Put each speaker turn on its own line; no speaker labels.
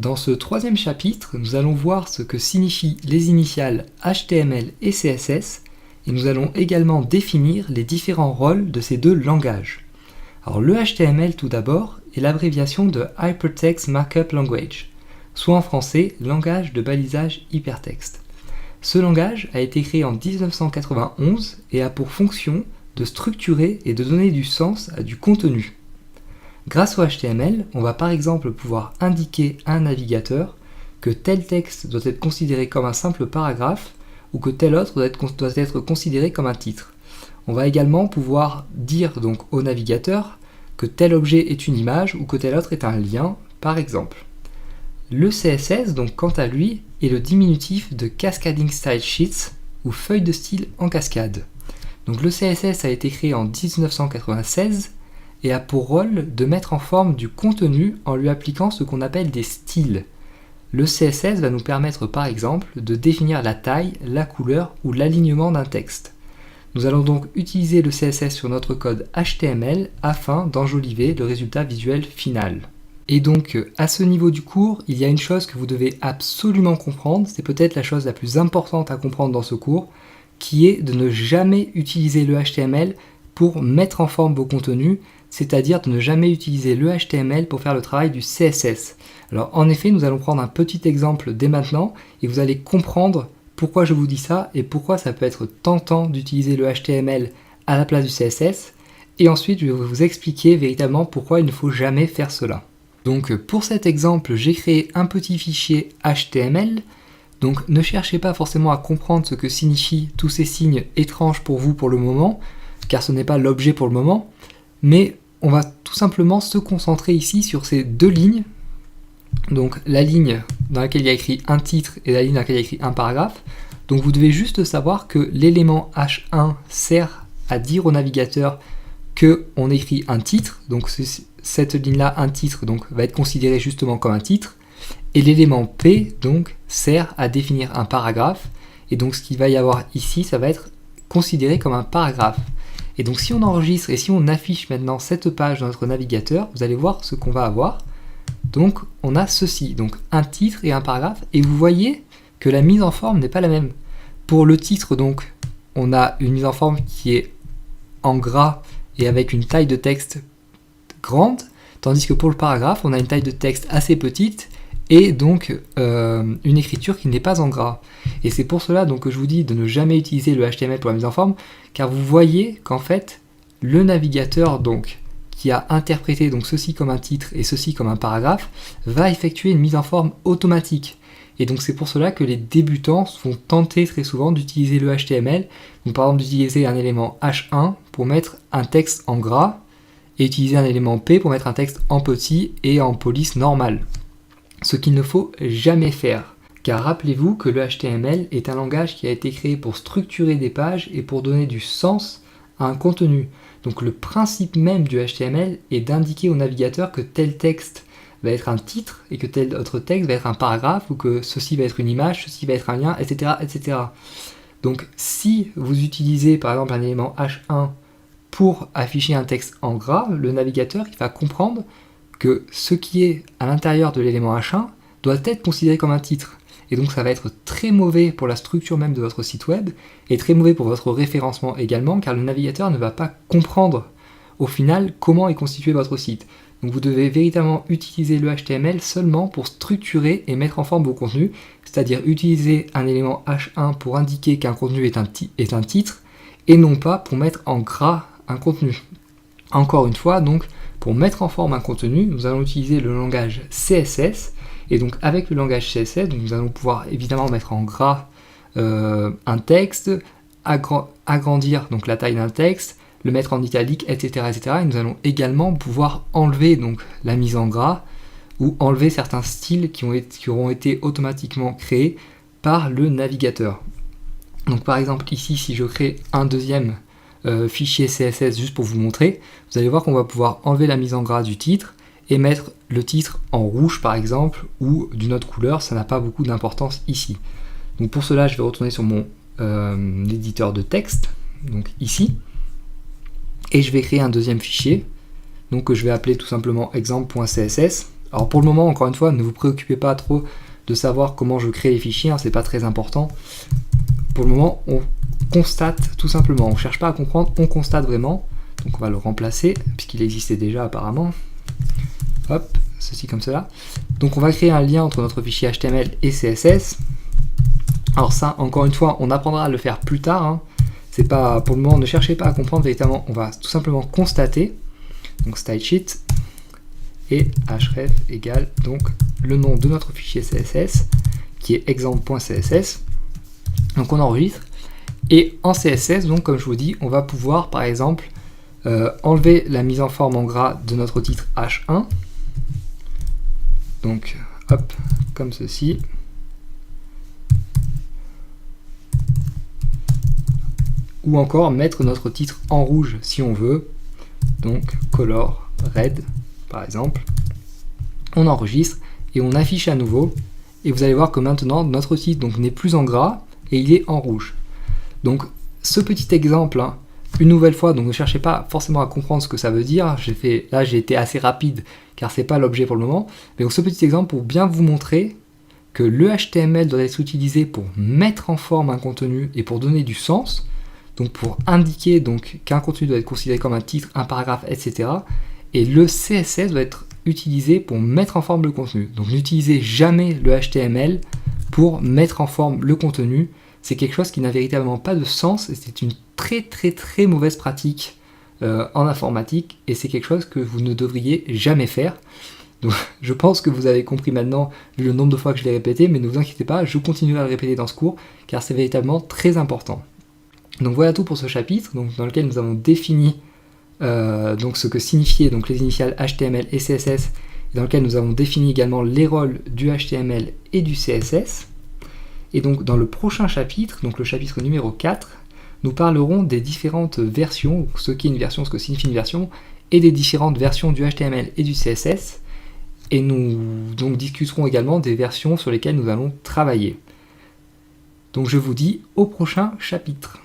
Dans ce troisième chapitre, nous allons voir ce que signifient les initiales HTML et CSS, et nous allons également définir les différents rôles de ces deux langages. Alors le HTML tout d'abord est l'abréviation de Hypertext Markup Language, soit en français langage de balisage hypertexte. Ce langage a été créé en 1991 et a pour fonction de structurer et de donner du sens à du contenu. Grâce au HTML, on va par exemple pouvoir indiquer à un navigateur que tel texte doit être considéré comme un simple paragraphe ou que tel autre doit être considéré comme un titre. On va également pouvoir dire donc au navigateur que tel objet est une image ou que tel autre est un lien, par exemple. Le CSS, donc quant à lui, est le diminutif de Cascading Style Sheets ou feuille de style en cascade. Donc le CSS a été créé en 1996 et a pour rôle de mettre en forme du contenu en lui appliquant ce qu'on appelle des styles. Le CSS va nous permettre par exemple de définir la taille, la couleur ou l'alignement d'un texte. Nous allons donc utiliser le CSS sur notre code HTML afin d'enjoliver le résultat visuel final. Et donc à ce niveau du cours, il y a une chose que vous devez absolument comprendre, c'est peut-être la chose la plus importante à comprendre dans ce cours, qui est de ne jamais utiliser le HTML pour mettre en forme vos contenus, c'est-à-dire de ne jamais utiliser le HTML pour faire le travail du CSS. Alors en effet, nous allons prendre un petit exemple dès maintenant et vous allez comprendre pourquoi je vous dis ça et pourquoi ça peut être tentant d'utiliser le HTML à la place du CSS. Et ensuite, je vais vous expliquer véritablement pourquoi il ne faut jamais faire cela. Donc pour cet exemple, j'ai créé un petit fichier HTML. Donc ne cherchez pas forcément à comprendre ce que signifient tous ces signes étranges pour vous pour le moment, car ce n'est pas l'objet pour le moment, mais on va tout simplement se concentrer ici sur ces deux lignes. Donc la ligne dans laquelle il y a écrit un titre et la ligne dans laquelle il y a écrit un paragraphe. Donc vous devez juste savoir que l'élément H1 sert à dire au navigateur qu'on écrit un titre, donc cette ligne-là, un titre, donc, va être considérée justement comme un titre, et l'élément P donc sert à définir un paragraphe, et donc ce qu'il va y avoir ici, ça va être considéré comme un paragraphe. Et donc si on enregistre et si on affiche maintenant cette page dans notre navigateur, vous allez voir ce qu'on va avoir. Donc on a ceci, donc un titre et un paragraphe, et vous voyez que la mise en forme n'est pas la même. Pour le titre, donc, on a une mise en forme qui est en gras et avec une taille de texte grande, tandis que pour le paragraphe, on a une taille de texte assez petite et donc une écriture qui n'est pas en gras. Et c'est pour cela donc, que je vous dis de ne jamais utiliser le HTML pour la mise en forme, car vous voyez qu'en fait, le navigateur donc, qui a interprété donc, ceci comme un titre et ceci comme un paragraphe, va effectuer une mise en forme automatique. Et donc c'est pour cela que les débutants vont tenter très souvent d'utiliser le HTML, donc par exemple d'utiliser un élément H1 pour mettre un texte en gras, et utiliser un élément P pour mettre un texte en petit et en police normale. Ce qu'il ne faut jamais faire, car rappelez-vous que le HTML est un langage qui a été créé pour structurer des pages et pour donner du sens à un contenu. Donc le principe même du HTML est d'indiquer au navigateur que tel texte va être un titre et que tel autre texte va être un paragraphe ou que ceci va être une image, ceci va être un lien, etc. etc. Donc si vous utilisez par exemple un élément H1 pour afficher un texte en gras, le navigateur il va comprendre que ce qui est à l'intérieur de l'élément H1 doit être considéré comme un titre. Et donc ça va être très mauvais pour la structure même de votre site web et très mauvais pour votre référencement également, car le navigateur ne va pas comprendre au final comment est constitué votre site. Donc vous devez véritablement utiliser le HTML seulement pour structurer et mettre en forme vos contenus, c'est-à-dire utiliser un élément H1 pour indiquer qu'un contenu est un titre et non pas pour mettre en gras un contenu. Encore une fois, donc, pour mettre en forme un contenu, nous allons utiliser le langage CSS, et donc avec le langage CSS, donc, nous allons pouvoir évidemment mettre en gras un texte, agrandir donc, la taille d'un texte, le mettre en italique, etc., etc. Et nous allons également pouvoir enlever donc, la mise en gras, ou enlever certains styles qui auront été automatiquement créés par le navigateur. Donc par exemple ici, si je crée un deuxième fichier CSS juste pour vous montrer, vous allez voir qu'on va pouvoir enlever la mise en gras du titre et mettre le titre en rouge par exemple ou d'une autre couleur, ça n'a pas beaucoup d'importance ici. Donc pour cela je vais retourner sur mon éditeur de texte, donc ici, et je vais créer un deuxième fichier, donc que je vais appeler tout simplement exemple.css Alors pour le moment, encore une fois, ne vous préoccupez pas trop de savoir comment je crée les fichiers, hein, c'est pas très important. Pour le moment, on constate tout simplement, on ne cherche pas à comprendre, on constate vraiment. Donc on va le remplacer, puisqu'il existait déjà apparemment. Hop, ceci comme cela. Donc on va créer un lien entre notre fichier HTML et CSS. Alors ça, encore une fois, on apprendra à le faire plus tard, hein. C'est pas, pour le moment, ne cherchez pas à comprendre véritablement, on va tout simplement constater. Donc stylesheet et href égale donc le nom de notre fichier CSS qui est exemple.css. Donc on enregistre et en CSS, donc comme je vous dis, on va pouvoir par exemple enlever la mise en forme en gras de notre titre H1. Donc hop, comme ceci. Ou encore mettre notre titre en rouge si on veut, donc color red par exemple. On enregistre et on affiche à nouveau et vous allez voir que maintenant notre titre donc n'est plus en gras et il est en rouge. Donc ce petit exemple, hein, une nouvelle fois, donc ne cherchez pas forcément à comprendre ce que ça veut dire, j'ai été assez rapide car c'est pas l'objet pour le moment, mais donc ce petit exemple pour bien vous montrer que le HTML doit être utilisé pour mettre en forme un contenu et pour donner du sens. Donc pour indiquer qu'un contenu doit être considéré comme un titre, un paragraphe, etc. Et le CSS doit être utilisé pour mettre en forme le contenu. Donc n'utilisez jamais le HTML pour mettre en forme le contenu. C'est quelque chose qui n'a véritablement pas de sens et c'est une très mauvaise pratique en informatique et c'est quelque chose que vous ne devriez jamais faire. Donc je pense que vous avez compris maintenant vu le nombre de fois que je l'ai répété, mais ne vous inquiétez pas, je continuerai à le répéter dans ce cours car c'est véritablement très important. Donc voilà tout pour ce chapitre, donc, dans lequel nous avons défini donc ce que signifiaient donc, les initiales HTML et CSS, et dans lequel nous avons défini également les rôles du HTML et du CSS. Et donc dans le prochain chapitre, donc le chapitre numéro 4, nous parlerons des différentes versions, ce qu'est une version, ce que signifie une version, et des différentes versions du HTML et du CSS. Et nous donc discuterons également des versions sur lesquelles nous allons travailler. Donc je vous dis au prochain chapitre.